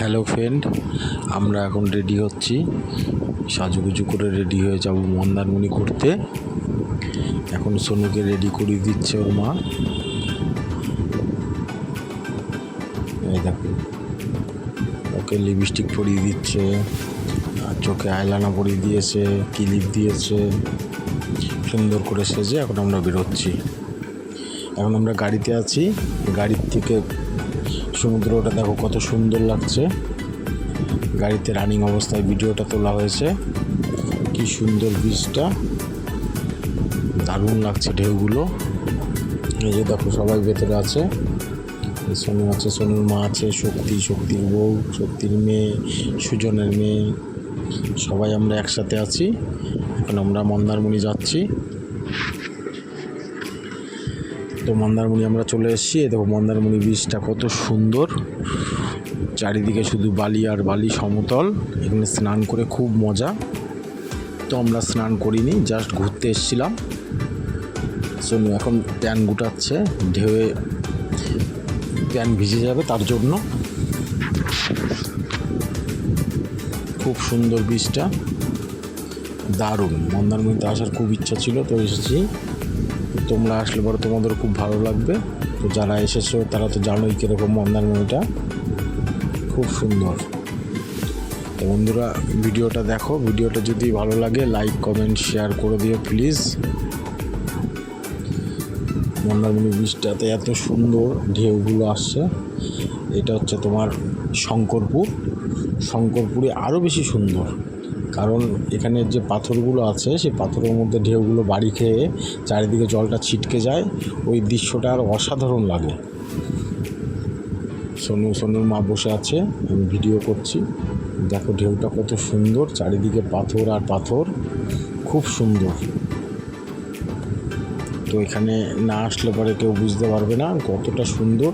Hello friend, আমরা এখন ready হচ্ছি, সাজুগুজু করে রেডি হয়ে যাব মন্দারমণি ঘুরতে। এখন সোনুকে রেডি করে দিচ্ছে ওর মা। এই দেখো, ওকে লিপস্টিক পরিয়ে দিচ্ছে, আর চোখে আইলানা পরিয়ে দিয়েছে, ক্লিপ দিয়েছে, সুন্দর করে সেজে এখন আমরা বেরোচ্ছি। এখন আমরা গাড়িতে আছি, গাড়ির থেকে সমুদ্রটা দেখো কত সুন্দর লাগছে। গাড়িতে রানিং অবস্থায় ভিডিওটা তোলা হয়েছে। কি সুন্দর বীজটা, দারুণ লাগছে ঢেউগুলো। এই যে দেখো সবাই ভেতরে আছে, সোনু আছে, সোনুর মা আছে, শক্তির বউ, শক্তির মেয়ে, সুজনের মেয়ে, সবাই আমরা একসাথে আছি। এখন আমরা মন্দারমণি যাচ্ছি। তো মন্দারমণি আমরা চলে এসেছি। দেখো মন্দারমণি বীজটা কত সুন্দর, চারিদিকে শুধু বালি আর বালি, সমতল। এখানে স্নান করে খুব মজা। তো আমরা স্নান করিনি, জাস্ট ঘুরতে এসেছিলাম। সোনু এখন প্যান গুটাচ্ছে, ঢেউয়ে প্যান ভিজে যাবে তার জন্য। খুব সুন্দর বীজটা, দারুণ। মন্দারমণিতে আসার খুব ইচ্ছা ছিল, তো এসেছি। তোমরা আসলে পরে তোমাদের খুব ভালো লাগবে। তো যারা এসেছো তারা তো জানোই কীরকম মন্দারমণিটা, খুব সুন্দর। তো বন্ধুরা, ভিডিওটা দেখো, ভিডিওটা যদি ভালো লাগে লাইক কমেন্ট শেয়ার করে দিও প্লিজ। মন্দারমণি বীজটাতে এত সুন্দর ঢেউগুলো আসছে। এটা হচ্ছে তোমার শঙ্করপুরে আরও বেশি সুন্দর, কারণ এখানে যে পাথরগুলো আছে সেই পাথরের মধ্যে ঢেউগুলো বাড়ি খেয়ে চারিদিকে জলটা ছিটকে যায়। ওই দৃশ্যটা আর অসাধারণ লাগে। সোনুর মা বসে আছে, আমি ভিডিও করছি। দেখো ঢেউটা কত সুন্দর, চারিদিকে পাথর আর পাথর, খুব সুন্দর। তো এখানে না আসলে পরে কেউ বুঝতে পারবে না কতটা সুন্দর।